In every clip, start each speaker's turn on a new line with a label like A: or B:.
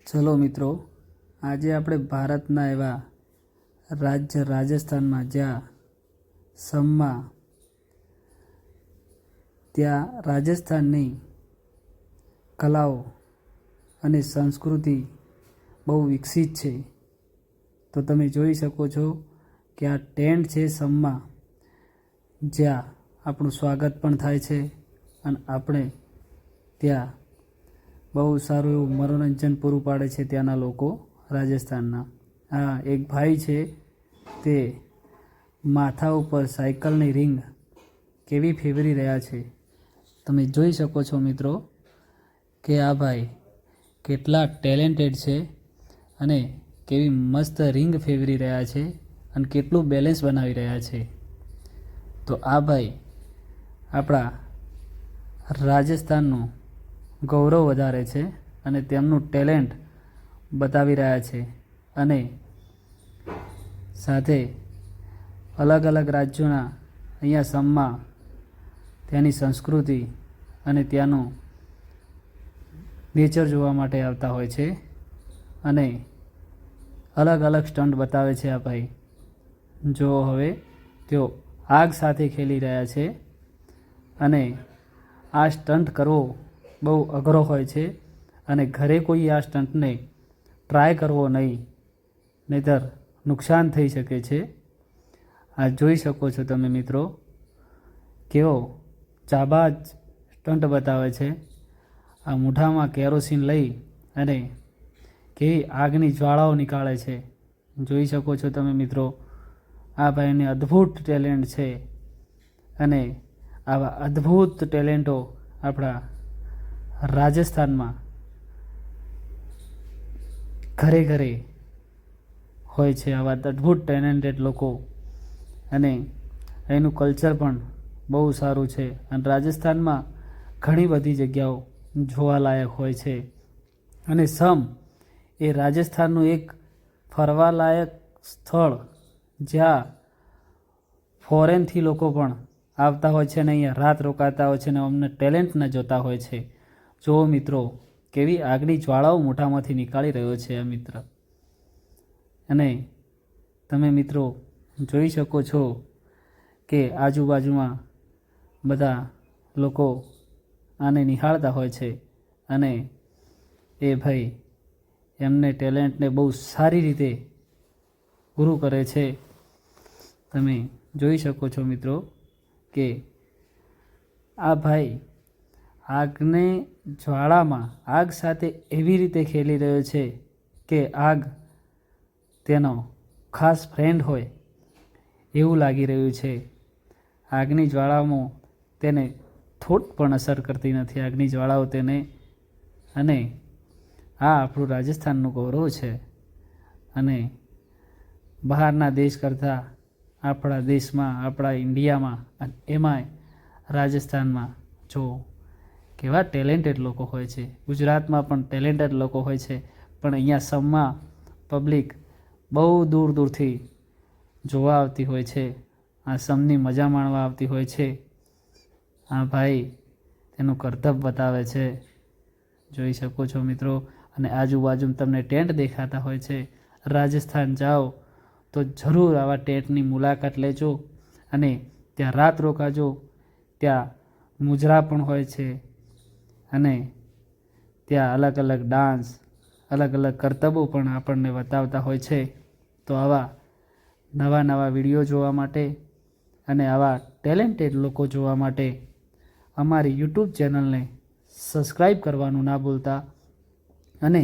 A: ચલો મિત્રો, આજે આપણે ભારતના એવા રાજ્ય રાજસ્થાનમાં જ્યાં સમમાં ત્યાં રાજસ્થાનની કલાઓ અને સંસ્કૃતિ બહુ વિકસિત છે. તો તમે જોઈ શકો છો કે આ ટેન્ટ છે સમમાં, જ્યાં આપણું સ્વાગત પણ થાય છે અને આપણે ત્યાં બહુ સારું એવું મનોરંજન પૂરું પાડે છે ત્યાંના લોકો રાજસ્થાનના. હા, એક ભાઈ છે તે માથા ઉપર સાયકલની રિંગ કેવી ફેરવી રહ્યા છે. તમે જોઈ શકો છો મિત્રો કે આ ભાઈ કેટલા ટેલેન્ટેડ છે અને કેવી મસ્ત રિંગ ફેરવી રહ્યા છે અને કેટલું બેલેન્સ બનાવી રહ્યા છે. તો આ ભાઈ આપણા રાજસ્થાનનું ગૌરવ વધારે છે અને તેમનું ટેલેન્ટ બતાવી રહ્યા છે અને સાથે અલગ અલગ રાજ્યોના અહીંયા સમમાં ત્યાંની સંસ્કૃતિ અને ત્યાંનું નેચર જોવા માટે આવતા હોય છે અને અલગ અલગ સ્ટન્ટ બતાવે છે આ ભાઈ. જો હવે તેઓ આગ સાથે ખેલી રહ્યા છે અને આ સ્ટન્ટ કરવો બહુ અઘરો હોય છે અને ઘરે કોઈ આ સ્ટન્ટને ટ્રાય કરવો નહીં, નહીંતર નુકસાન થઈ શકે છે. આ જોઈ શકો છો તમે મિત્રો કેવો ચાબાજ સ્ટન્ટ બતાવે છે. આ મૂઠામાં કેરોસીન લઈ અને કેવી આગની જ્વાળાઓ નીકાળે છે. જોઈ શકો છો તમે મિત્રો, આ ભાઈને અદ્ભુત ટેલેન્ટ છે અને આવા અદ્ભુત ટેલેન્ટો આપણા રાજસ્થાનમાં ઘરે ઘરે હોય છે. આવા અદ્ભુત ટેલેન્ટેડ લોકો અને એનું કલ્ચર પણ બહુ સારું છે અને રાજસ્થાનમાં ઘણી બધી જગ્યાઓ જોવાલાયક હોય છે અને સમ એ રાજસ્થાનનું એક ફરવાલાયક સ્થળ જ્યાં ફોરેનથી લોકો પણ આવતા હોય છે અને અહીંયા રાત રોકાતા હોય છે અને અમને ટેલેન્ટને જોતા હોય છે. જુઓ મિત્રો, કેવી આગની જ્વાળાઓ મોઢામાંથી નીકાળી રહ્યો છે આ મિત્ર. અને તમે મિત્રો જોઈ શકો છો કે આજુબાજુમાં બધા લોકો આને નિહાળતા હોય છે અને એ ભાઈ એમને ટેલેન્ટને બહુ સારી રીતે પૂરું કરે છે. તમે જોઈ શકો છો મિત્રો કે આ ભાઈ આગને જ્વાળામાં આગ સાથે એવી રીતે ખેલી રહ્યો છે કે આગ તેનો ખાસ ફ્રેન્ડ હોય એવું લાગી રહ્યું છે. આગની જ્વાળામાં તેને થોડી પણ અસર કરતી નથી આગની જ્વાળાઓ તેને. અને આ આપણું રાજસ્થાનનું ગૌરવ છે અને બહારના દેશ કરતાં આપણા દેશમાં, આપણા ઇન્ડિયામાં અને એમાંય રાજસ્થાનમાં જો કેવા ટેલેન્ટેડ લોકો હોય છે. ગુજરાતમાં પણ ટેલેન્ટેડ લોકો હોય છે, પણ અહીંયા સમમાં પબ્લિક બહુ દૂર દૂરથી જોવા આવતી હોય છે, આ સમની મજા માણવા આવતી હોય છે. આ ભાઈ તેનું કરતબ બતાવે છે, જોઈ શકો છો મિત્રો. અને આજુબાજુ તમને ટેન્ટ દેખાતા હોય છે. રાજસ્થાન જાઓ તો જરૂર આવા ટેન્ટની મુલાકાત લેજો અને ત્યાં રાત રોકાજો. ત્યાં મુજરા પણ હોય છે અને ત્યાં અલગ અલગ ડાન્સ, અલગ અલગ કરતબો પણ આપણને બતાવતા હોય છે. તો આવા નવા નવા વિડીયો જોવા માટે અને આવા ટેલેન્ટેડ લોકો જોવા માટે અમારી યુટ્યુબ ચેનલને સબસ્ક્રાઈબ કરવાનું ના ભૂલતા. અને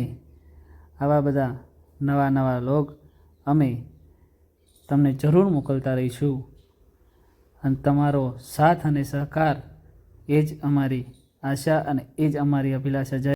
A: આવા બધા નવા નવા લોગ અમે તમને જરૂર મોકલતા રહીશું અને તમારો સાથ અને સહકાર એ જ અમારી આશા અને એ જ અમારી અભિલાષા.